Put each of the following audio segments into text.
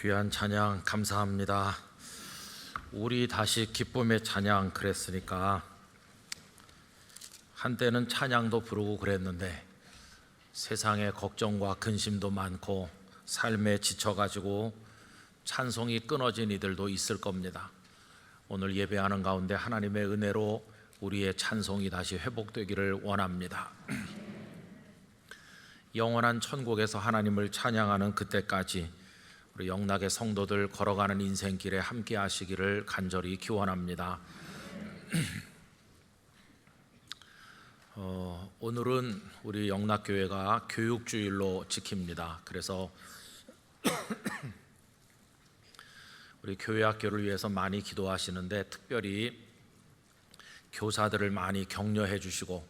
귀한 찬양 감사합니다. 우리 다시 기쁨의 찬양 그랬으니까 한때는 찬양도 부르고 그랬는데 세상에 걱정과 근심도 많고 삶에 지쳐가지고 찬송이 끊어진 이들도 있을 겁니다. 오늘 예배하는 가운데 하나님의 은혜로 우리의 찬송이 다시 회복되기를 원합니다. 영원한 천국에서 하나님을 찬양하는 그때까지 우리 영락의 성도들 걸어가는 인생길에 함께 하시기를 간절히 기원합니다. 오늘은 우리 영락교회가 교육주일로 지킵니다. 그래서 우리 교회 학교를 위해서 많이 기도하시는데 특별히 교사들을 많이 격려해 주시고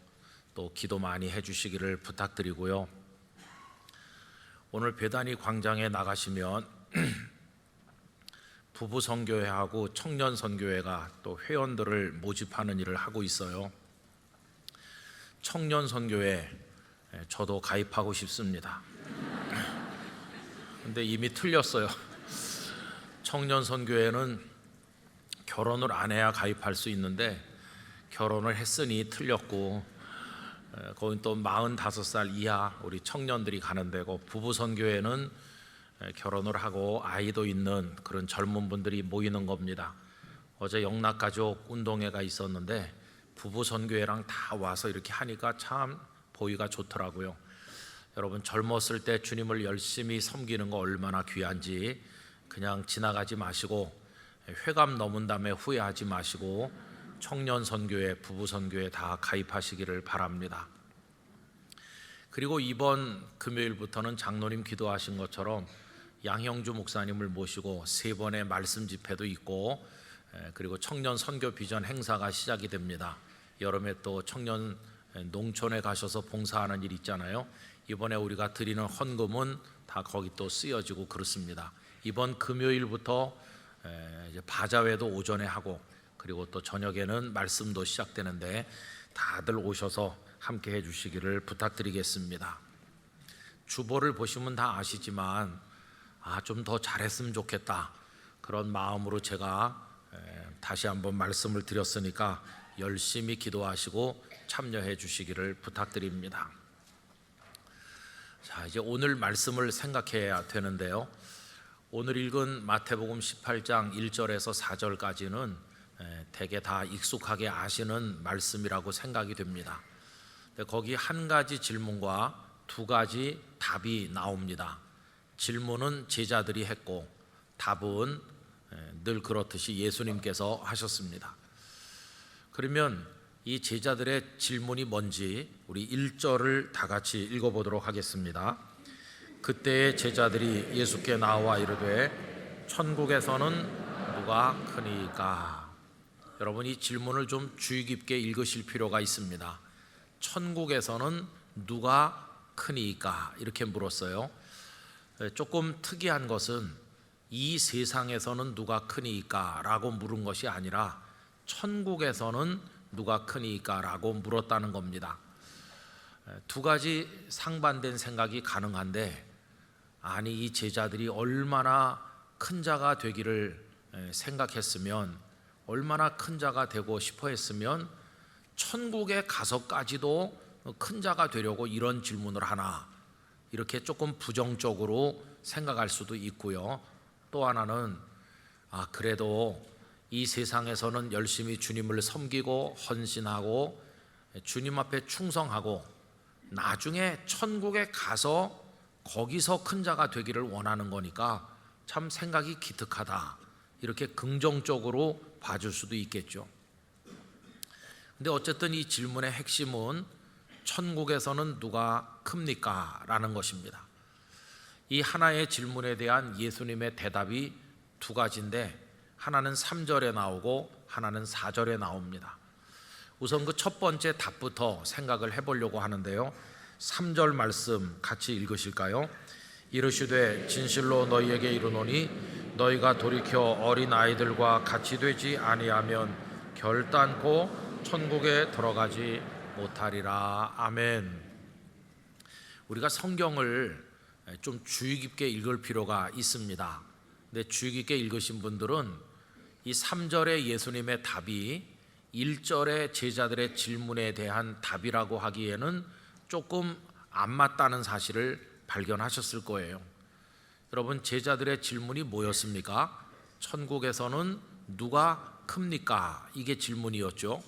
또 기도 많이 해 주시기를 부탁드리고요. 오늘 배단위 광장에 나가시면 부부 선교회하고 청년 선교회가 또 회원들을 모집하는 일을 하고 있어요. 청년 선교회 저도 가입하고 싶습니다. 근데 이미 틀렸어요. 청년 선교회는 결혼을 안 해야 가입할 수 있는데 결혼을 했으니 틀렸고, 거긴 또 45살 이하 우리 청년들이 가는 데고, 부부 선교회는 결혼을 하고 아이도 있는 그런 젊은 분들이 모이는 겁니다. 어제 영락가족 운동회가 있었는데 부부 선교회랑 다 와서 이렇게 하니까 참 보기가 좋더라고요. 여러분, 젊었을 때 주님을 열심히 섬기는 거 얼마나 귀한지 그냥 지나가지 마시고, 회감 넘은 다음에 후회하지 마시고 청년 선교회, 부부 선교회 다 가입하시기를 바랍니다. 그리고 이번 금요일부터는 장로님 기도하신 것처럼 양형주 목사님을 모시고 3번의 말씀 집회도 있고, 그리고 청년 선교 비전 행사가 시작이 됩니다. 여름에 또 청년 농촌에 가셔서 봉사하는 일 있잖아요. 이번에 우리가 드리는 헌금은 다 거기 또 쓰여지고 그렇습니다. 이번 금요일부터 이제 바자회도 오전에 하고, 그리고 또 저녁에는 말씀도 시작되는데 다들 오셔서 함께 해주시기를 부탁드리겠습니다. 주보를 보시면 다 아시지만 좀 더 잘했으면 좋겠다, 그런 마음으로 제가 다시 한번 말씀을 드렸으니까 열심히 기도하시고 참여해 주시기를 부탁드립니다. 자, 이제 오늘 말씀을 생각해야 되는데요. 오늘 읽은 마태복음 18장 1절에서 4절까지는 대개 다 익숙하게 아시는 말씀이라고 생각이 됩니다. 근데 거기 한 가지 질문과 2가지 답이 나옵니다. 질문은 제자들이 했고 답은 늘 그렇듯이 예수님께서 하셨습니다. 그러면 이 제자들의 질문이 뭔지 우리 1절을 다 같이 읽어보도록 하겠습니다. 그때의 제자들이 예수께 나와 이르되 천국에서는 누가 크니까? 여러분, 이 질문을 좀 주의 깊게 읽으실 필요가 있습니다. 천국에서는 누가 크니까? 이렇게 물었어요. 조금 특이한 것은 이 세상에서는 누가 크니까? 라고 물은 것이 아니라 천국에서는 누가 크니까? 라고 물었다는 겁니다. 2가지 상반된 생각이 가능한데, 아니 이 제자들이 얼마나 큰 자가 되기를 생각했으면, 얼마나 큰 자가 되고 싶어 했으면 천국에 가서까지도 큰 자가 되려고 이런 질문을 하나, 이렇게 조금 부정적으로 생각할 수도 있고요. 또 하나는 그래도 이 세상에서는 열심히 주님을 섬기고 헌신하고 주님 앞에 충성하고 나중에 천국에 가서 거기서 큰 자가 되기를 원하는 거니까 참 생각이 기특하다, 이렇게 긍정적으로 봐줄 수도 있겠죠. 근데 어쨌든 이 질문의 핵심은 천국에서는 누가 큽니까? 라는 것입니다. 이 하나의 질문에 대한 예수님의 대답이 2가지인데, 하나는 3절에 나오고 하나는 4절에 나옵니다. 우선 그 첫 번째 답부터 생각을 해보려고 하는데요. 3절 말씀 같이 읽으실까요? 이르시되 진실로 너희에게 이르노니 너희가 돌이켜 어린 아이들과 같이 되지 아니하면 결단코 천국에 들어가지 못하리라. 아멘. 우리가 성경을 좀 주의 깊게 읽을 필요가 있습니다. 근데 주의 깊게 읽으신 분들은 이 3절의 예수님의 답이 1절의 제자들의 질문에 대한 답이라고 하기에는 조금 안 맞다는 사실을 발견하셨을 거예요. 여러분, 제자들의 질문이 뭐였습니까? 천국에서는 누가 큽니까? 이게 질문이었죠.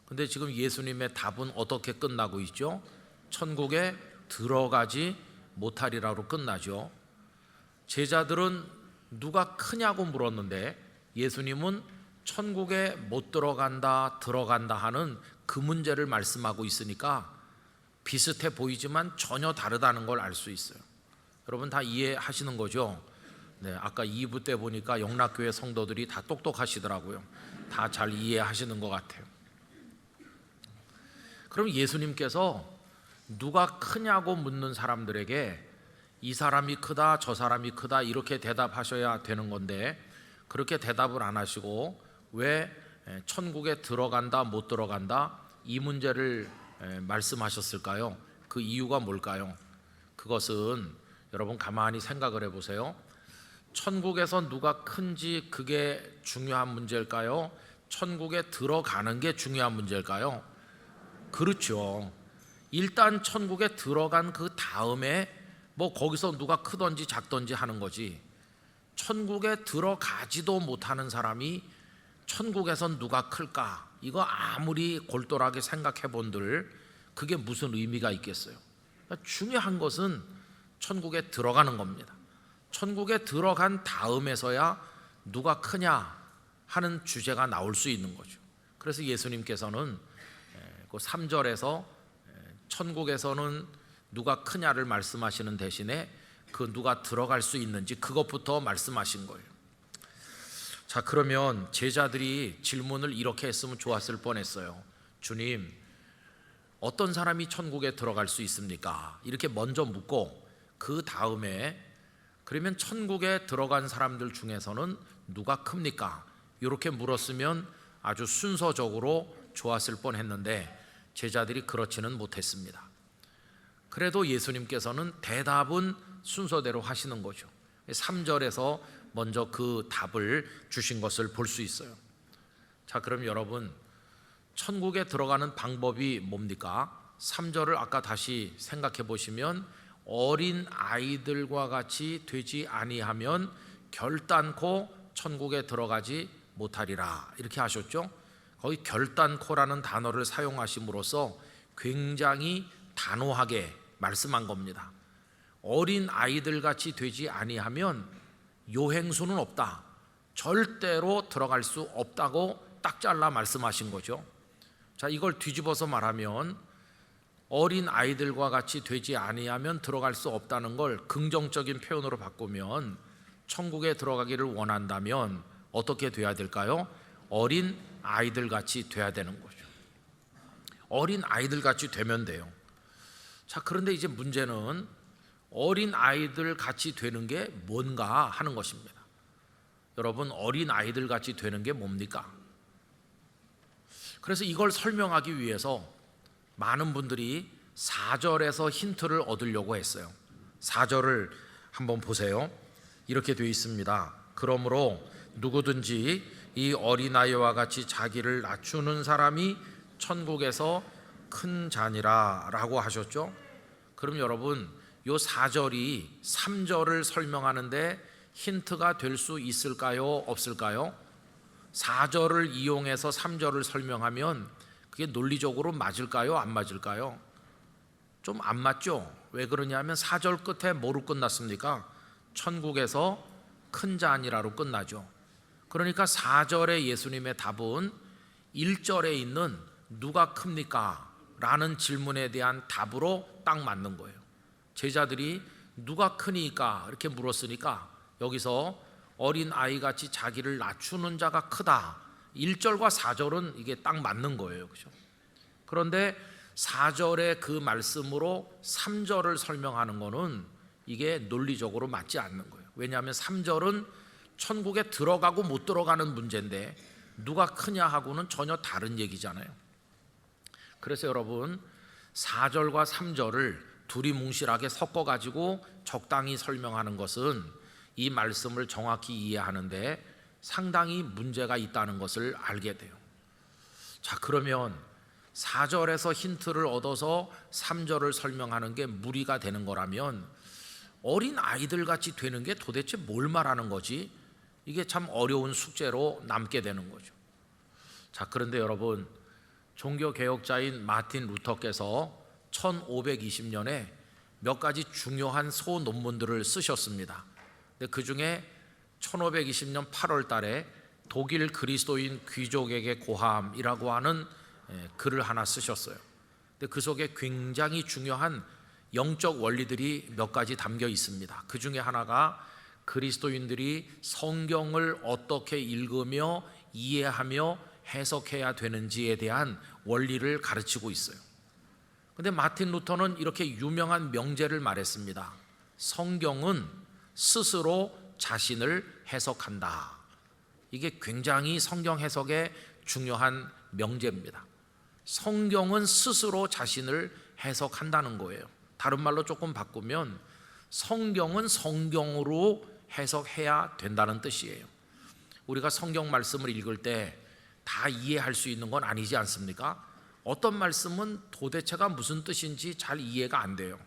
근데 지금 예수님의 답은 어떻게 끝나고 있죠? 천국에 들어가지 못하리라로 끝나죠. 제자들은 누가 크냐고 물었는데 예수님은 천국에 못 들어간다, 들어간다 하는 그 문제를 말씀하고 있으니까 비슷해 보이지만 전혀 다르다는 걸 알 수 있어요. 여러분 다 이해하시는 거죠? 네, 아까 2부 때 보니까 영락교회 성도들이 다 똑똑하시더라고요. 다 잘 이해하시는 것 같아요. 그럼 예수님께서 누가 크냐고 묻는 사람들에게 이 사람이 크다, 저 사람이 크다 이렇게 대답하셔야 되는 건데 그렇게 대답을 안 하시고 왜 천국에 들어간다, 못 들어간다 이 문제를 말씀하셨을까요? 그 이유가 뭘까요? 그것은 여러분 가만히 생각을 해보세요. 천국에서 누가 큰지 그게 중요한 문제일까요? 천국에 들어가는 게 중요한 문제일까요? 그렇죠. 일단 천국에 들어간 그 다음에 뭐 거기서 누가 크던지 작던지 하는 거지, 천국에 들어가지도 못하는 사람이 천국에선 누가 클까? 이거 아무리 골똘하게 생각해 본들 그게 무슨 의미가 있겠어요? 중요한 것은 천국에 들어가는 겁니다. 천국에 들어간 다음에서야 누가 크냐 하는 주제가 나올 수 있는 거죠. 그래서 예수님께서는 그 3절에서 천국에서는 누가 크냐를 말씀하시는 대신에 그 누가 들어갈 수 있는지 그것부터 말씀하신 거예요. 자, 그러면 제자들이 질문을 이렇게 했으면 좋았을 뻔했어요. 주님, 어떤 사람이 천국에 들어갈 수 있습니까? 이렇게 먼저 묻고 그 다음에 그러면 천국에 들어간 사람들 중에서는 누가 큽니까? 이렇게 물었으면 아주 순서적으로 좋았을 뻔했는데 제자들이 그렇지는 못했습니다. 그래도 예수님께서는 대답은 순서대로 하시는 거죠. 3절에서 먼저 그 답을 주신 것을 볼 수 있어요. 자, 그럼 여러분 천국에 들어가는 방법이 뭡니까? 3절을 아까 다시 생각해 보시면 어린 아이들과 같이 되지 아니하면 결단코 천국에 들어가지 못하리라 이렇게 하셨죠. 거기 결단코라는 단어를 사용하심으로써 굉장히 단호하게 말씀한 겁니다. 어린 아이들 같이 되지 아니하면 요행수는 없다, 절대로 들어갈 수 없다고 딱 잘라 말씀하신 거죠. 자, 이걸 뒤집어서 말하면 어린 아이들과 같이 되지 아니하면 들어갈 수 없다는 걸 긍정적인 표현으로 바꾸면 천국에 들어가기를 원한다면 어떻게 돼야 될까요? 어린 아이들 같이 돼야 되는 거죠. 어린 아이들 같이 되면 돼요. 자, 그런데 이제 문제는 어린 아이들 같이 되는 게 뭔가 하는 것입니다. 여러분, 어린 아이들 같이 되는 게 뭡니까? 그래서 이걸 설명하기 위해서 많은 분들이 4절에서 힌트를 얻으려고 했어요. 4절을 한번 보세요. 이렇게 되어 있습니다. 그러므로 누구든지 이 어린아이와 같이 자기를 낮추는 사람이 천국에서 큰 자니라 라고 하셨죠. 그럼 여러분, 요 4절이 3절을 설명하는데 힌트가 될 수 있을까요? 없을까요? 4절을 이용해서 3절을 설명하면 그게 논리적으로 맞을까요? 안 맞을까요? 좀 안 맞죠? 왜 그러냐면 4절 끝에 뭐로 끝났습니까? 천국에서 큰 자니라로 끝나죠. 그러니까 4절의 예수님의 답은 1절에 있는 누가 큽니까? 라는 질문에 대한 답으로 딱 맞는 거예요. 제자들이 누가 크니까 이렇게 물었으니까 여기서 어린 아이같이 자기를 낮추는 자가 크다, 1절과 4절은 이게 딱 맞는 거예요. 그렇죠? 그런데 4절의 그 말씀으로 3절을 설명하는 거는 이게 논리적으로 맞지 않는 거예요. 왜냐하면 3절은 천국에 들어가고 못 들어가는 문제인데 누가 크냐 하고는 전혀 다른 얘기잖아요. 그래서 여러분 4절과 3절을 둘이 뭉실하게 섞어가지고 적당히 설명하는 것은 이 말씀을 정확히 이해하는데 상당히 문제가 있다는 것을 알게 돼요. 자, 그러면 4절에서 힌트를 얻어서 3절을 설명하는 게 무리가 되는 거라면 어린 아이들 같이 되는 게 도대체 뭘 말하는 거지? 이게 참 어려운 숙제로 남게 되는 거죠. 자, 그런데 여러분, 종교개혁자인 마틴 루터께서 1520년에 몇 가지 중요한 소논문들을 쓰셨습니다. 근데 그 중에 1520년 8월 달에 독일 그리스도인 귀족에게 고함이라고 하는 글을 하나 쓰셨어요. 근데 그 속에 굉장히 중요한 영적 원리들이 몇 가지 담겨 있습니다. 그 중에 하나가 그리스도인들이 성경을 어떻게 읽으며 이해하며 해석해야 되는지에 대한 원리를 가르치고 있어요. 근데 마틴 루터는 이렇게 유명한 명제를 말했습니다. 성경은 스스로 자신을 해석한다. 이게 굉장히 성경 해석에 중요한 명제입니다. 성경은 스스로 자신을 해석한다는 거예요. 다른 말로 조금 바꾸면 성경은 성경으로 해석해야 된다는 뜻이에요. 우리가 성경 말씀을 읽을 때 다 이해할 수 있는 건 아니지 않습니까? 어떤 말씀은 도대체가 무슨 뜻인지 잘 이해가 안 돼요.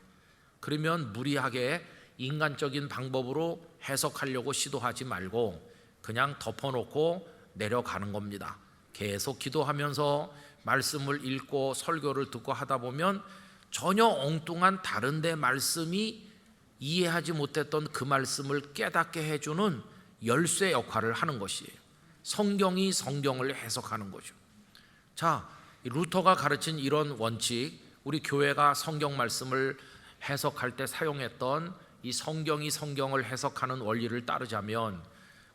그러면 무리하게 인간적인 방법으로 해석하려고 시도하지 말고 그냥 덮어놓고 내려가는 겁니다. 계속 기도하면서 말씀을 읽고 설교를 듣고 하다 보면 전혀 엉뚱한 다른 데 말씀이 이해하지 못했던 그 말씀을 깨닫게 해주는 열쇠 역할을 하는 것이에요. 성경이 성경을 해석하는 거죠. 자, 루터가 가르친 이런 원칙, 우리 교회가 성경 말씀을 해석할 때 사용했던 이 성경이 성경을 해석하는 원리를 따르자면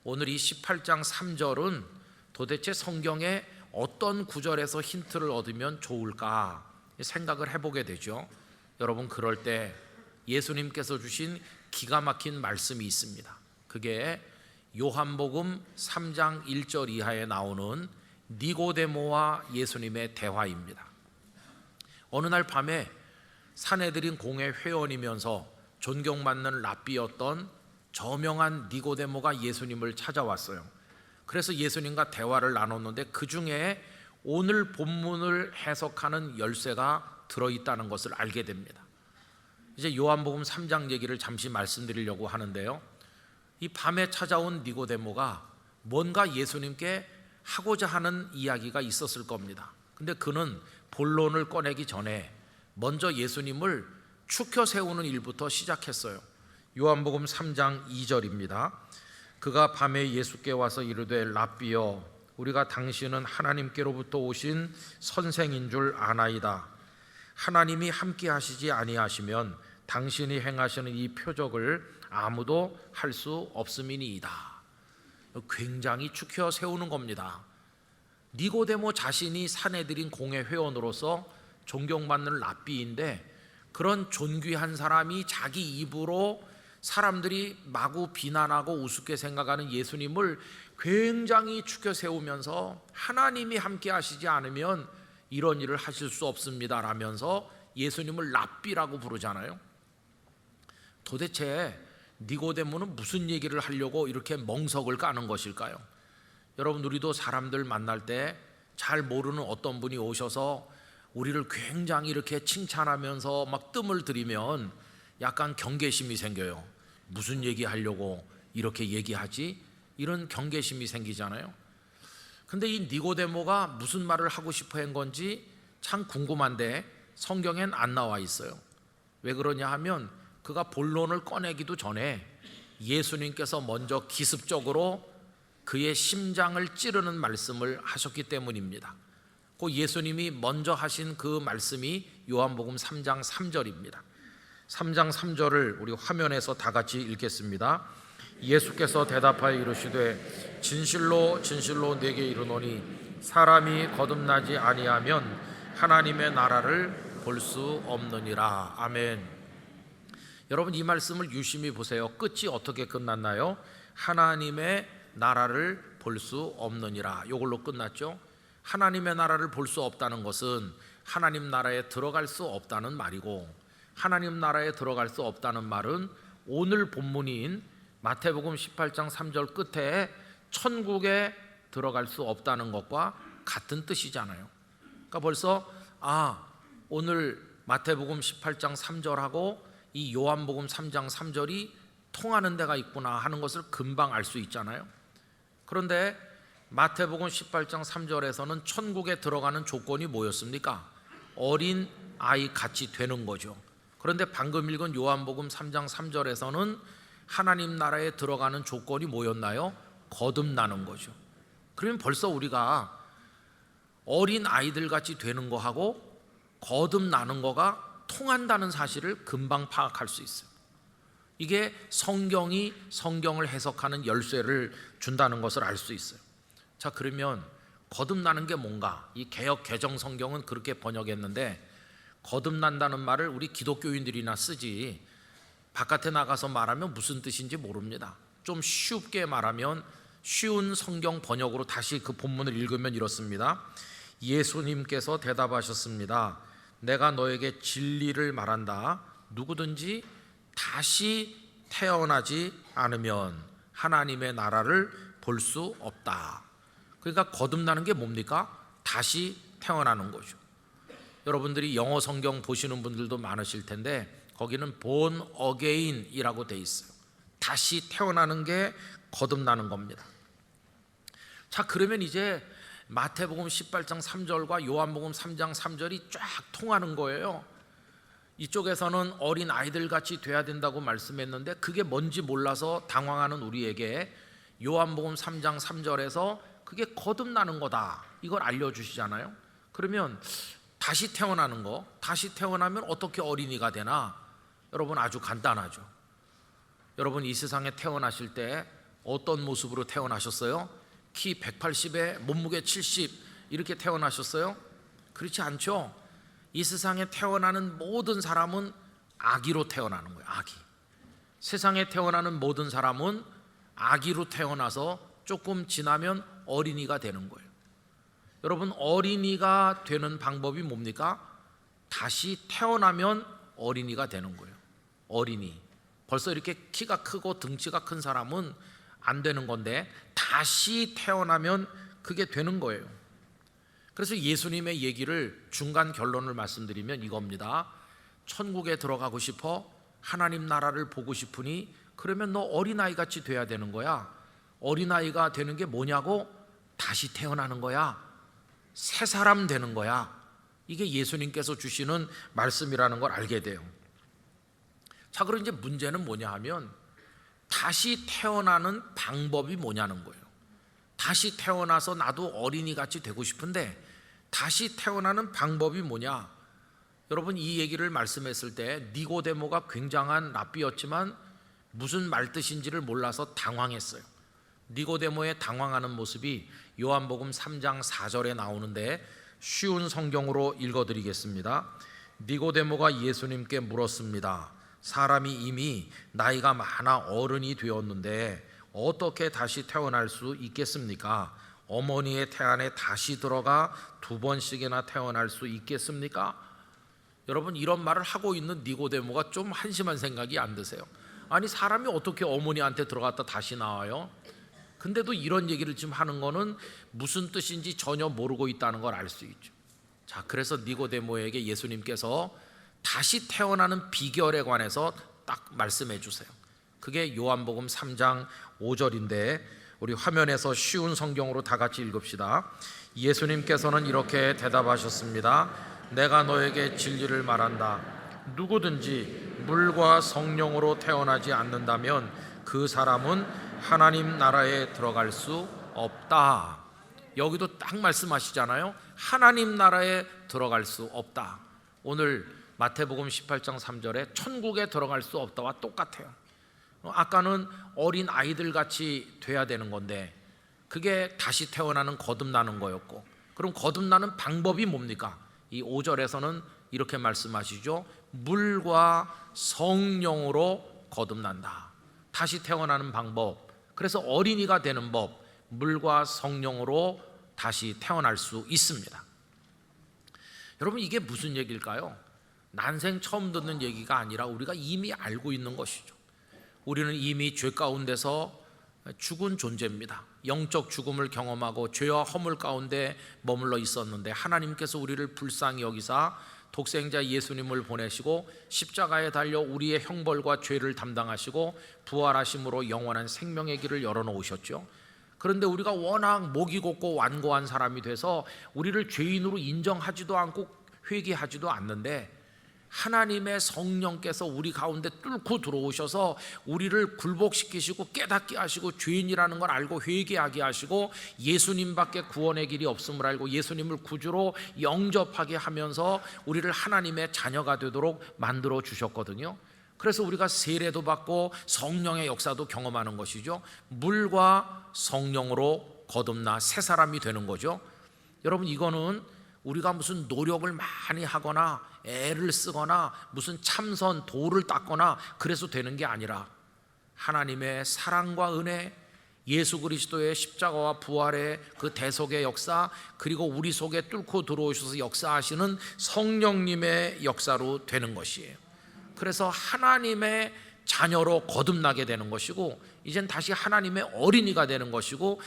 오늘 이 18장 3절은 도대체 성경의 어떤 구절에서 힌트를 얻으면 좋을까 생각을 해보게 되죠. 여러분, 그럴 때 예수님께서 주신 기가 막힌 말씀이 있습니다. 그게 요한복음 3장 1절 이하에 나오는 니고데모와 예수님의 대화입니다. 어느 날 밤에 산헤드린 공회 회원이면서 존경받는 랍비였던 저명한 니고데모가 예수님을 찾아왔어요. 그래서 예수님과 대화를 나눴는데 그 중에 오늘 본문을 해석하는 열쇠가 들어있다는 것을 알게 됩니다. 이제 요한복음 3장 얘기를 잠시 말씀드리려고 하는데요, 이 밤에 찾아온 니고데모가 뭔가 예수님께 하고자 하는 이야기가 있었을 겁니다. 근데 그는 본론을 꺼내기 전에 먼저 예수님을 추켜 세우는 일부터 시작했어요. 요한복음 3장 2절입니다. 그가 밤에 예수께 와서 이르되 랍비여, 우리가 당신은 하나님께로부터 오신 선생인 줄 아나이다. 하나님이 함께 하시지 아니하시면 당신이 행하시는 이 표적을 아무도 할 수 없음이니이다. 굉장히 추켜 세우는 겁니다. 니고데모 자신이 산헤드린 공회 회원으로서 존경받는 랍비인데 그런 존귀한 사람이 자기 입으로 사람들이 마구 비난하고 우습게 생각하는 예수님을 굉장히 추켜 세우면서 하나님이 함께 하시지 않으면 이런 일을 하실 수 없습니다 라면서 예수님을 랍비라고 부르잖아요. 도대체 니고데모는 무슨 얘기를 하려고 이렇게 멍석을 까는 것일까요? 여러분, 우리도 사람들 만날 때 잘 모르는 어떤 분이 오셔서 우리를 굉장히 이렇게 칭찬하면서 막 뜸을 들이면 약간 경계심이 생겨요. 무슨 얘기 하려고 이렇게 얘기하지? 이런 경계심이 생기잖아요. 근데 이 니고데모가 무슨 말을 하고 싶어 한 건지 참 궁금한데 성경엔 안 나와 있어요. 왜 그러냐 하면 그가 본론을 꺼내기도 전에 예수님께서 먼저 기습적으로 그의 심장을 찌르는 말씀을 하셨기 때문입니다. 그 예수님이 먼저 하신 그 말씀이 요한복음 3장 3절입니다. 3장 3절을 우리 화면에서 다 같이 읽겠습니다. 예수께서 대답하여 이르시되 진실로 진실로 내게 이르노니 사람이 거듭나지 아니하면 하나님의 나라를 볼 수 없느니라. 아멘. 여러분, 이 말씀을 유심히 보세요. 끝이 어떻게 끝났나요? 하나님의 나라를 볼 수 없느니라. 이걸로 끝났죠. 하나님의 나라를 볼 수 없다는 것은 하나님 나라에 들어갈 수 없다는 말이고, 하나님 나라에 들어갈 수 없다는 말은 오늘 본문인 마태복음 18장 3절 끝에 천국에 들어갈 수 없다는 것과 같은 뜻이잖아요. 그러니까 벌써 오늘 마태복음 18장 3절하고 이 요한복음 3장 3절이 통하는 데가 있구나 하는 것을 금방 알 수 있잖아요. 그런데 마태복음 18장 3절에서는 천국에 들어가는 조건이 뭐였습니까? 어린 아이 같이 되는 거죠. 그런데 방금 읽은 요한복음 3장 3절에서는 하나님 나라에 들어가는 조건이 뭐였나요? 거듭나는 거죠. 그러면 벌써 우리가 어린 아이들 같이 되는 거하고 거듭나는 거가 통한다는 사실을 금방 파악할 수 있어요. 이게 성경이 성경을 해석하는 열쇠를 준다는 것을 알 수 있어요. 자, 그러면 거듭나는 게 뭔가? 이 개역 개정 성경은 그렇게 번역했는데 거듭난다는 말을 우리 기독교인들이나 쓰지 바깥에 나가서 말하면 무슨 뜻인지 모릅니다. 좀 쉽게 말하면 쉬운 성경 번역으로 다시 그 본문을 읽으면 이렇습니다. 예수님께서 대답하셨습니다. 내가 너에게 진리를 말한다. 누구든지 다시 태어나지 않으면 하나님의 나라를 볼 수 없다. 그러니까 거듭나는 게 뭡니까? 다시 태어나는 거죠. 여러분들이 영어 성경 보시는 분들도 많으실 텐데 거기는 born again이라고 돼 있어요. 다시 태어나는 게 거듭나는 겁니다. 자, 그러면 이제 마태복음 18장 3절과 요한복음 3장 3절이 쫙 통하는 거예요. 이쪽에서는 어린 아이들 같이 돼야 된다고 말씀했는데 그게 뭔지 몰라서 당황하는 우리에게 요한복음 3장 3절에서 그게 거듭나는 거다, 이걸 알려주시잖아요. 그러면 다시 태어나는 거, 다시 태어나면 어떻게 어린이가 되나? 여러분, 아주 간단하죠. 여러분, 이 세상에 태어나실 때 어떤 모습으로 태어나셨어요? 키 180에 몸무게 70 이렇게 태어나셨어요? 그렇지 않죠? 이 세상에 태어나는 모든 사람은 아기로 태어나는 거예요. 아기. 세상에 태어나는 모든 사람은 아기로 태어나서 조금 지나면 어린이가 되는 거예요. 여러분, 어린이가 되는 방법이 뭡니까? 다시 태어나면 어린이가 되는 거예요. 어린이. 벌써 이렇게 키가 크고 등치가 큰 사람은 안 되는 건데 다시 태어나면 그게 되는 거예요. 그래서 예수님의 얘기를 중간 결론을 말씀드리면 이겁니다. 천국에 들어가고 싶어? 하나님 나라를 보고 싶으니? 그러면 너 어린아이 같이 돼야 되는 거야. 어린아이가 되는 게 뭐냐고? 다시 태어나는 거야. 새 사람 되는 거야. 이게 예수님께서 주시는 말씀이라는 걸 알게 돼요. 자, 그럼 이제 문제는 뭐냐 하면 다시 태어나는 방법이 뭐냐는 거예요. 다시 태어나서 나도 어린이같이 되고 싶은데 다시 태어나는 방법이 뭐냐? 여러분, 이 얘기를 말씀했을 때 니고데모가 굉장한 랍비였지만 무슨 말뜻인지를 몰라서 당황했어요. 니고데모의 당황하는 모습이 요한복음 3장 4절에 나오는데 쉬운 성경으로 읽어드리겠습니다. 니고데모가 예수님께 물었습니다. 사람이 이미 나이가 많아 어른이 되었는데 어떻게 다시 태어날 수 있겠습니까? 어머니의 태안에 다시 들어가 2번씩이나 태어날 수 있겠습니까? 여러분, 이런 말을 하고 있는 니고데모가 좀 한심한 생각이 안 드세요? 아니, 사람이 어떻게 어머니한테 들어갔다 다시 나와요? 근데도 이런 얘기를 지금 하는 거는 무슨 뜻인지 전혀 모르고 있다는 걸 알 수 있죠. 자, 그래서 니고데모에게 예수님께서 다시 태어나는 비결에 관해서 딱 말씀해 주세요. 그게 요한복음 3장 5절인데 우리 화면에서 쉬운 성경으로 다 같이 읽읍시다. 예수님께서는 이렇게 대답하셨습니다. 내가 너에게 진리를 말한다. 누구든지 물과 성령으로 태어나지 않는다면 그 사람은 하나님 나라에 들어갈 수 없다. 여기도 딱 말씀하시잖아요. 하나님 나라에 들어갈 수 없다. 오늘 마태복음 18장 3절에 천국에 들어갈 수 없다와 똑같아요. 아까는 어린 아이들 같이 돼야 되는 건데 그게 다시 태어나는 거듭나는 거였고, 그럼 거듭나는 방법이 뭡니까? 이 5절에서는 이렇게 말씀하시죠. 물과 성령으로 거듭난다. 다시 태어나는 방법, 그래서 어린이가 되는 법, 물과 성령으로 다시 태어날 수 있습니다. 여러분, 이게 무슨 얘기일까요? 난생 처음 듣는 얘기가 아니라 우리가 이미 알고 있는 것이죠. 우리는 이미 죄 가운데서 죽은 존재입니다. 영적 죽음을 경험하고 죄와 허물 가운데 머물러 있었는데 하나님께서 우리를 불쌍히 여기사 독생자 예수님을 보내시고 십자가에 달려 우리의 형벌과 죄를 담당하시고 부활하심으로 영원한 생명의 길을 열어놓으셨죠. 그런데 우리가 워낙 목이 곱고 완고한 사람이 돼서 우리를 죄인으로 인정하지도 않고 회개하지도 않는데 하나님의 성령께서 우리 가운데 뚫고 들어오셔서 우리를 굴복시키시고 깨닫게 하시고 죄인이라는 걸 알고 회개하게 하시고 예수님밖에 구원의 길이 없음을 알고 예수님을 구주로 영접하게 하면서 우리를 하나님의 자녀가 되도록 만들어 주셨거든요. 그래서 우리가 세례도 받고 성령의 역사도 경험하는 것이죠. 물과 성령으로 거듭나 새 사람이 되는 거죠. 여러분, 이거는 우리가 무슨 노력을 많이 하거나 애를 쓰거나 무슨 참선 도를 닦거나 그래서 되는 게 아니라 하나님의 사랑과 은혜, 예수 그리스도의 십자가와 부활의 그 대속의 역사, 그리고 우리 속에 뚫고 들어오셔서 역사하시는 성령님의 역사로 되는 것이에요. 그래서 하나님의 자녀로 거듭나게 되는 것이고 이젠 다시 하나님의 어린이가 되는 것이고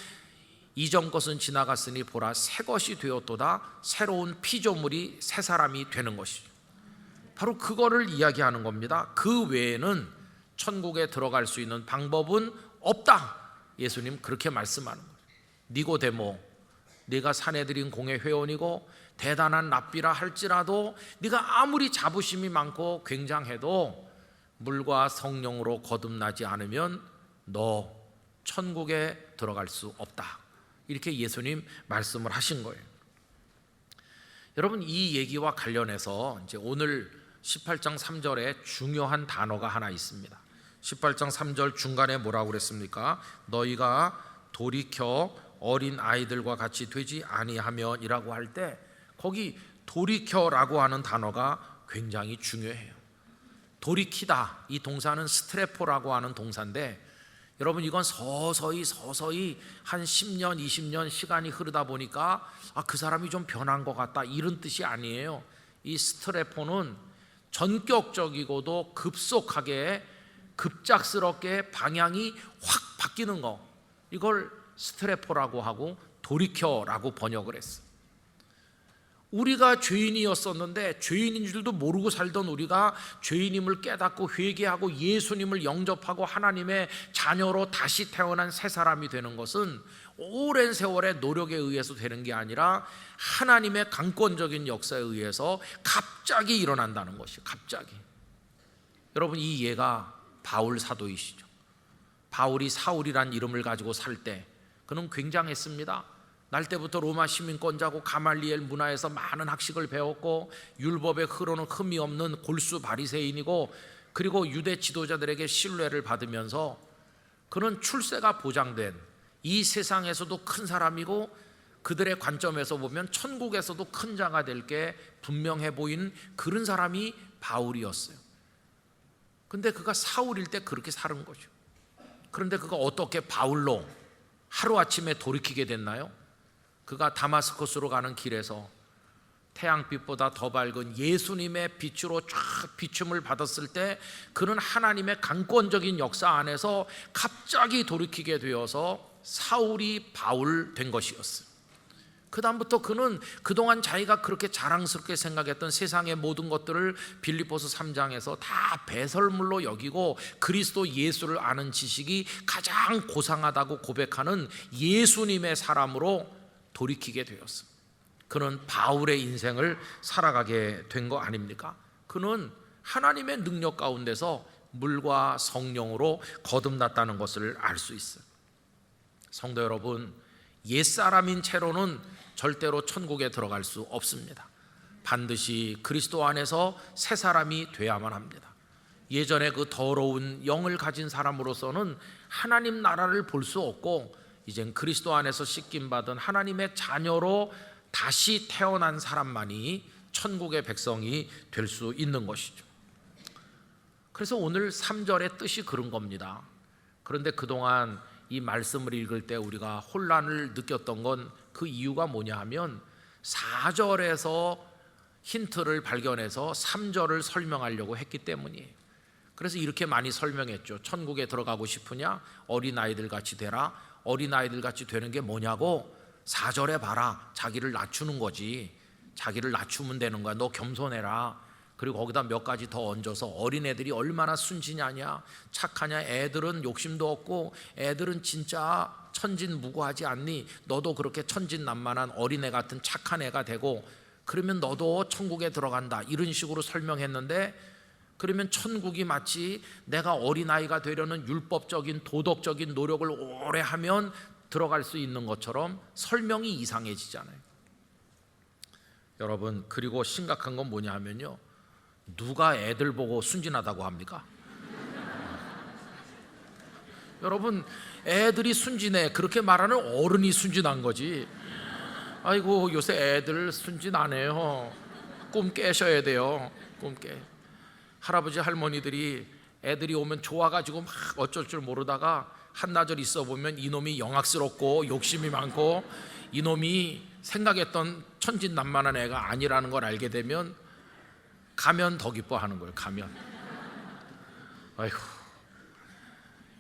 이전 것은 지나갔으니 보라 새 것이 되었도다. 새로운 피조물이 새 사람이 되는 것이죠. 바로 그거를 이야기하는 겁니다. 그 외에는 천국에 들어갈 수 있는 방법은 없다. 예수님 그렇게 말씀하는 거예요. 니고데모, 네가 사내들인 공회 회원이고 대단한 랍비라 할지라도 네가 아무리 자부심이 많고 굉장해도 물과 성령으로 거듭나지 않으면 너 천국에 들어갈 수 없다. 이렇게 예수님 말씀을 하신 거예요. 여러분, 이 얘기와 관련해서 이제 오늘 18장 3절에 중요한 단어가 하나 있습니다. 18장 3절 중간에 뭐라고 그랬습니까? 너희가 돌이켜 어린 아이들과 같이 되지 아니하면 이라고 할 때 거기 돌이켜라고 하는 단어가 굉장히 중요해요. 돌이키다, 이 동사는 스트레포라고 하는 동사인데 여러분, 이건 서서히 한 10년 20년 시간이 흐르다 보니까 그 사람이 좀 변한 것 같다 이런 뜻이 아니에요. 이 스트레포는 전격적이고도 급속하게 급작스럽게 방향이 확 바뀌는 거, 이걸 스트레포라고 하고 돌이켜라고 번역을 했어. 우리가 죄인이었었는데 죄인인 줄도 모르고 살던 우리가 죄인임을 깨닫고 회개하고 예수님을 영접하고 하나님의 자녀로 다시 태어난 새 사람이 되는 것은 오랜 세월의 노력에 의해서 되는 게 아니라 하나님의 강권적인 역사에 의해서 갑자기 일어난다는 것이에요. 갑자기. 여러분, 이 예가 바울 사도이시죠. 바울이 사울이란 이름을 가지고 살 때 그는 굉장했습니다. 날 때부터 로마 시민권자고 가말리엘 문화에서 많은 학식을 배웠고 율법에 흐르는 흠이 없는 골수 바리새인이고 그리고 유대 지도자들에게 신뢰를 받으면서 그는 출세가 보장된 이 세상에서도 큰 사람이고 그들의 관점에서 보면 천국에서도 큰 자가 될 게 분명해 보이는 그런 사람이 바울이었어요. 근데 그가 사울일 때 그렇게 사는 거죠. 그런데 그가 어떻게 바울로 하루아침에 돌이키게 됐나요? 그가 다마스커스로 가는 길에서 태양빛보다 더 밝은 예수님의 빛으로 쫙 비춤을 받았을 때 그는 하나님의 강권적인 역사 안에서 갑자기 돌이키게 되어서 사울이 바울 된 것이었어요. 그 다음부터 그는 그동안 자기가 그렇게 자랑스럽게 생각했던 세상의 모든 것들을 빌립보서 3장에서 다 배설물로 여기고 그리스도 예수를 아는 지식이 가장 고상하다고 고백하는 예수님의 사람으로 돌이키게 되었습니다. 그는 바울의 인생을 살아가게 된 거 아닙니까? 그는 하나님의 능력 가운데서 물과 성령으로 거듭났다는 것을 알 수 있어요. 성도 여러분, 옛사람인 채로는 절대로 천국에 들어갈 수 없습니다. 반드시 그리스도 안에서 새 사람이 돼야만 합니다. 예전에 그 더러운 영을 가진 사람으로서는 하나님 나라를 볼 수 없고 이젠 그리스도 안에서 씻김받은 하나님의 자녀로 다시 태어난 사람만이 천국의 백성이 될 수 있는 것이죠. 그래서 오늘 3절의 뜻이 그런 겁니다. 그런데 그동안 이 말씀을 읽을 때 우리가 혼란을 느꼈던 건 그 이유가 뭐냐 하면 4절에서 힌트를 발견해서 3절을 설명하려고 했기 때문이에요. 그래서 이렇게 많이 설명했죠. 천국에 들어가고 싶으냐? 어린아이들 같이 되라. 어린아이들 같이 되는 게 뭐냐고? 4절에 봐라. 자기를 낮추는 거지. 자기를 낮추면 되는 거야. 너 겸손해라. 그리고 거기다 몇 가지 더 얹어서 어린애들이 얼마나 순진하냐, 착하냐, 애들은 욕심도 없고 애들은 진짜 천진무구하지 않니? 너도 그렇게 천진난만한 어린애 같은 착한 애가 되고 그러면 너도 천국에 들어간다. 이런 식으로 설명했는데, 그러면 천국이 마치 내가 어린아이가 되려는 율법적인 도덕적인 노력을 오래 하면 들어갈 수 있는 것처럼 설명이 이상해지잖아요. 여러분, 그리고 심각한 건 뭐냐 하면요, 누가 애들 보고 순진하다고 합니까? 여러분, 애들이 순진해 그렇게 말하는 어른이 순진한 거지. 아이고 요새 애들 순진 안 해요. 꿈 깨셔야 돼요. 꿈 깨. 할아버지 할머니들이 애들이 오면 좋아가지고 막 어쩔 줄 모르다가 한나절 있어 보면 이놈이 영악스럽고 욕심이 많고 이놈이 생각했던 천진난만한 애가 아니라는 걸 알게 되면 가면 더 기뻐하는 거예요. 가면. 아이고,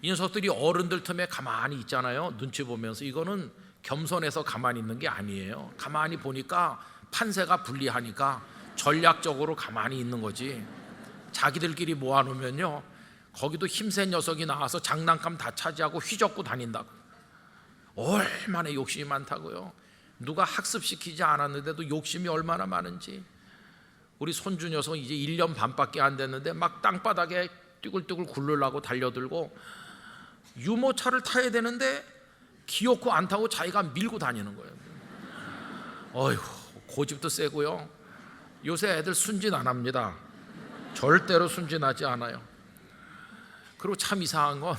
이 녀석들이 어른들 틈에 가만히 있잖아요. 눈치 보면서. 이거는 겸손해서 가만히 있는 게 아니에요. 가만히 보니까 판세가 불리하니까 전략적으로 가만히 있는 거지. 자기들끼리 모아놓으면요, 거기도 힘센 녀석이 나와서 장난감 다 차지하고 휘젓고 다닌다고. 얼마나 욕심이 많다고요. 누가 학습시키지 않았는데도 욕심이 얼마나 많은지. 우리 손주 녀석은 이제 1년 반밖에 안 됐는데 막 땅바닥에 띠굴띠굴 굴르려고 달려들고, 유모차를 타야 되는데 귀엽고 안 타고 자기가 밀고 다니는 거예요. 어이구, 고집도 세고요. 요새 애들 순진 안 합니다. 절대로 순진하지 않아요. 그리고 참 이상한 건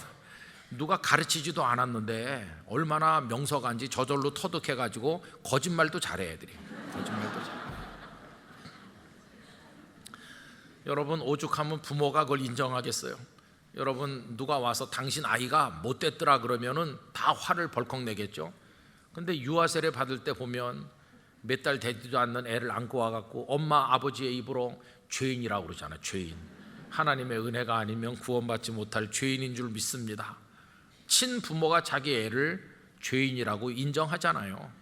누가 가르치지도 않았는데 얼마나 명석한지 저절로 터득해가지고 거짓말도 잘해. 애들이 거짓말도 잘해. 여러분, 오죽하면 부모가 그걸 인정하겠어요? 여러분, 누가 와서 당신 아이가 못됐더라 그러면은 다 화를 벌컥 내겠죠. 근데 유아 세례 받을 때 보면 몇 달 되지도 않는 애를 안고 와갖고 엄마 아버지의 입으로 죄인이라고 그러잖아요. 죄인. 하나님의 은혜가 아니면 구원받지 못할 죄인인 줄 믿습니다. 친부모가 자기 애를 죄인이라고 인정하잖아요.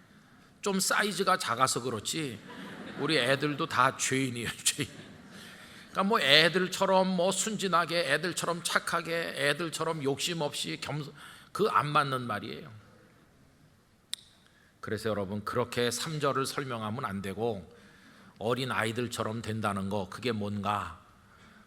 좀 사이즈가 작아서 그렇지 우리 애들도 다 죄인이에요. 죄인. 그러니까 뭐 애들처럼 뭐 순진하게, 애들처럼 착하게, 애들처럼 욕심 없이 그 안 맞는 말이에요. 그래서 여러분, 그렇게 3절을 설명하면 안 되고 어린 아이들처럼 된다는 거, 그게 뭔가?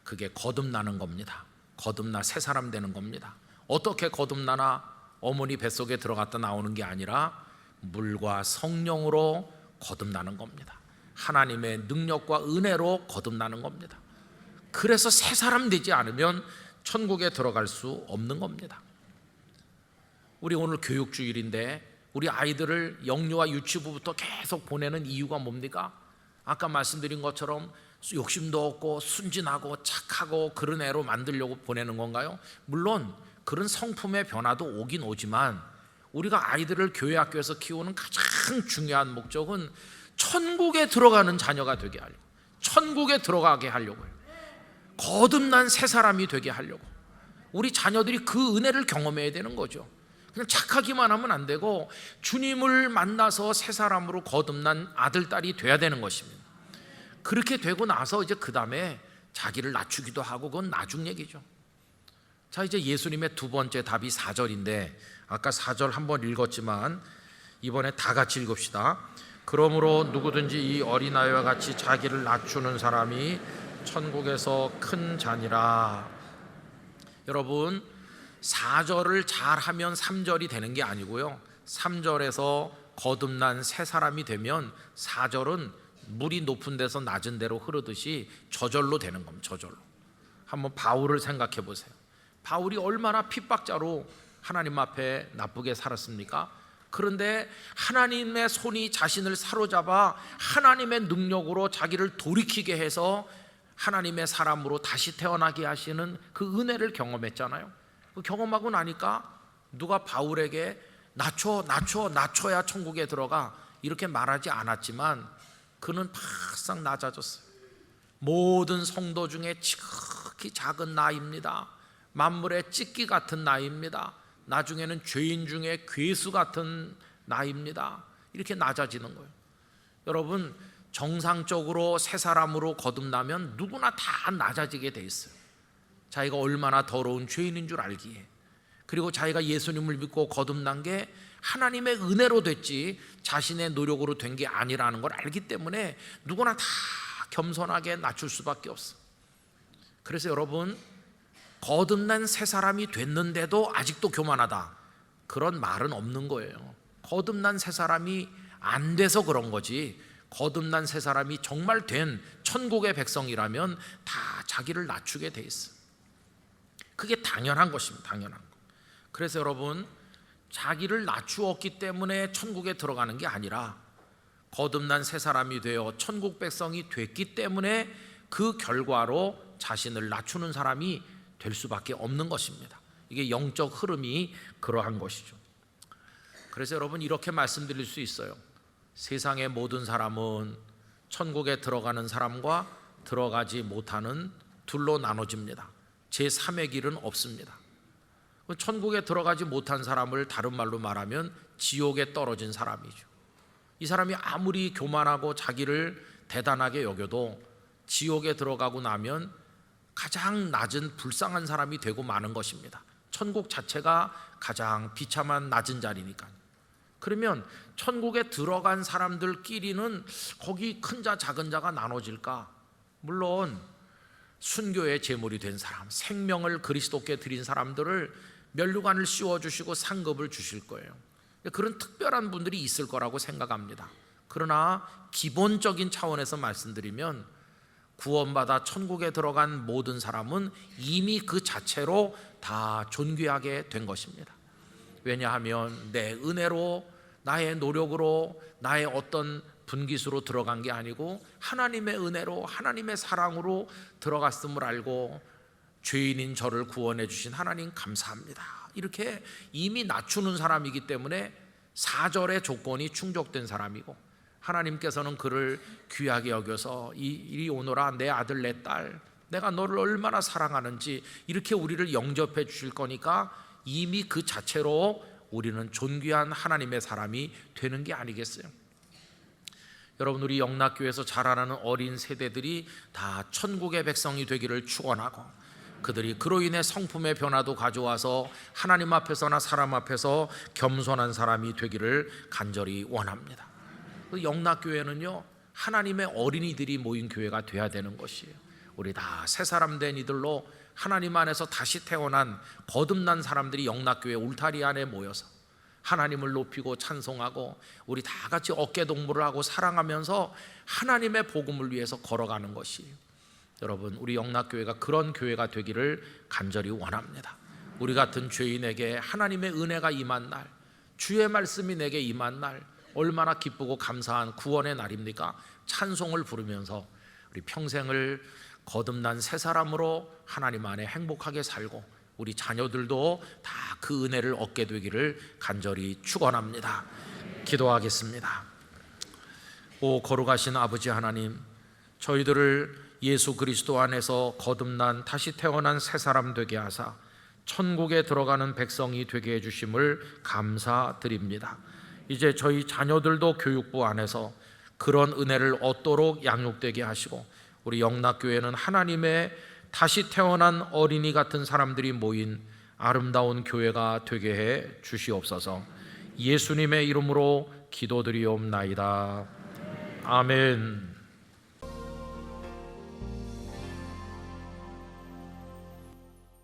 그게 거듭나는 겁니다. 거듭나 새 사람 되는 겁니다. 어떻게 거듭나나? 어머니 뱃속에 들어갔다 나오는 게 아니라 물과 성령으로 거듭나는 겁니다. 하나님의 능력과 은혜로 거듭나는 겁니다. 그래서 새 사람 되지 않으면 천국에 들어갈 수 없는 겁니다. 우리 오늘 교육주일인데 우리 아이들을 영유아 유치부부터 계속 보내는 이유가 뭡니까? 아까 말씀드린 것처럼 욕심도 없고 순진하고 착하고 그런 애로 만들려고 보내는 건가요? 물론 그런 성품의 변화도 오긴 오지만 우리가 아이들을 교회 학교에서 키우는 가장 중요한 목적은 천국에 들어가는 자녀가 되게 하려고, 천국에 들어가게 하려고요. 거듭난 새 사람이 되게 하려고. 우리 자녀들이 그 은혜를 경험해야 되는 거죠. 그냥 착하기만 하면 안 되고 주님을 만나서 새 사람으로 거듭난 아들, 딸이 돼야 되는 것입니다. 그렇게 되고 나서 이제 그 다음에 자기를 낮추기도 하고, 그건 나중 얘기죠. 자, 이제 예수님의 두 번째 답이 4절인데 아까 4절 한번 읽었지만 이번에 다 같이 읽읍시다. 그러므로 누구든지 이 어린아이와 같이 자기를 낮추는 사람이 천국에서 큰 자니라. 여러분, 4절을 잘하면 3절이 되는 게 아니고요, 3절에서 거듭난 새 사람이 되면 4절은 물이 높은 데서 낮은 데로 흐르듯이 저절로 되는 겁니다. 저절로. 한번 바울을 생각해 보세요. 바울이 얼마나 핍박자로 하나님 앞에 나쁘게 살았습니까? 그런데 하나님의 손이 자신을 사로잡아 하나님의 능력으로 자기를 돌이키게 해서 하나님의 사람으로 다시 태어나게 하시는 그 은혜를 경험했잖아요. 그 경험하고 나니까 누가 바울에게 낮춰야 천국에 들어가 이렇게 말하지 않았지만 그는 바싹 낮아졌어요. 모든 성도 중에 지극히 지극히 작은 나입니다. 만물의 찢기 같은 나입니다. 나중에는 죄인 중에 괴수 같은 나입니다. 이렇게 낮아지는 거예요. 여러분, 정상적으로 새 사람으로 거듭나면 누구나 다 낮아지게 돼 있어요. 자기가 얼마나 더러운 죄인인 줄 알기에. 그리고 자기가 예수님을 믿고 거듭난 게 하나님의 은혜로 됐지 자신의 노력으로 된 게 아니라는 걸 알기 때문에 누구나 다 겸손하게 낮출 수밖에 없어. 그래서 여러분, 거듭난 새 사람이 됐는데도 아직도 교만하다, 그런 말은 없는 거예요. 거듭난 새 사람이 안 돼서 그런 거지, 거듭난 새 사람이 정말 된 천국의 백성이라면 다 자기를 낮추게 돼 있어. 그게 당연한 것입니다. 당연한 거. 그래서 여러분, 자기를 낮추었기 때문에 천국에 들어가는 게 아니라 거듭난 새 사람이 되어 천국 백성이 됐기 때문에 그 결과로 자신을 낮추는 사람이 될 수밖에 없는 것입니다. 이게 영적 흐름이 그러한 것이죠. 그래서 여러분, 이렇게 말씀드릴 수 있어요. 세상의 모든 사람은 천국에 들어가는 사람과 들어가지 못하는 둘로 나눠집니다. 제3의 길은 없습니다. 천국에 들어가지 못한 사람을 다른 말로 말하면 지옥에 떨어진 사람이죠. 이 사람이 아무리 교만하고 자기를 대단하게 여겨도 지옥에 들어가고 나면 가장 낮은 불쌍한 사람이 되고 마는 것입니다. 천국 자체가 가장 비참한 낮은 자리니까. 그러면 천국에 들어간 사람들끼리는 거기 큰 자 작은 자가 나눠질까? 물론 순교의 제물이 된 사람, 생명을 그리스도께 드린 사람들을 면류관을 씌워주시고 상급을 주실 거예요. 그런 특별한 분들이 있을 거라고 생각합니다. 그러나 기본적인 차원에서 말씀드리면 구원받아 천국에 들어간 모든 사람은 이미 그 자체로 다 존귀하게 된 것입니다. 왜냐하면 내 은혜로, 나의 노력으로, 나의 어떤 분깃으로 들어간 게 아니고 하나님의 은혜로, 하나님의 사랑으로 들어갔음을 알고 죄인인 저를 구원해 주신 하나님 감사합니다, 이렇게 이미 낮추는 사람이기 때문에 4절의 조건이 충족된 사람이고, 하나님께서는 그를 귀하게 여겨서 이리 오너라 내 아들 내 딸, 내가 너를 얼마나 사랑하는지 이렇게 우리를 영접해 주실 거니까 이미 그 자체로 우리는 존귀한 하나님의 사람이 되는 게 아니겠어요? 여러분, 우리 영락교회에서 자라나는 어린 세대들이 다 천국의 백성이 되기를 축원하고, 그들이 그로 인해 성품의 변화도 가져와서 하나님 앞에서나 사람 앞에서 겸손한 사람이 되기를 간절히 원합니다. 영락교회는요, 하나님의 어린이들이 모인 교회가 돼야 되는 것이에요. 우리 다 새 사람 된 이들로 하나님 안에서 다시 태어난 거듭난 사람들이 영락교회 울타리 안에 모여서 하나님을 높이고 찬송하고 우리 다 같이 어깨동무를 하고 사랑하면서 하나님의 복음을 위해서 걸어가는 것이에요. 여러분, 우리 영락교회가 그런 교회가 되기를 간절히 원합니다. 우리 같은 죄인에게 하나님의 은혜가 임한 날, 주의 말씀이 내게 임한 날, 얼마나 기쁘고 감사한 구원의 날입니까? 찬송을 부르면서 우리 평생을 거듭난 새 사람으로 하나님 안에 행복하게 살고 우리 자녀들도 다 그 은혜를 얻게 되기를 간절히 축원합니다. 기도하겠습니다. 오 거룩하신 아버지 하나님, 저희들을 예수 그리스도 안에서 거듭난 다시 태어난 새 사람 되게 하사 천국에 들어가는 백성이 되게 해주심을 감사드립니다. 이제 저희 자녀들도 교육부 안에서 그런 은혜를 얻도록 양육되게 하시고, 우리 영락교회는 하나님의 다시 태어난 어린이 같은 사람들이 모인 아름다운 교회가 되게 해 주시옵소서. 예수님의 이름으로 기도드리옵나이다. 아멘.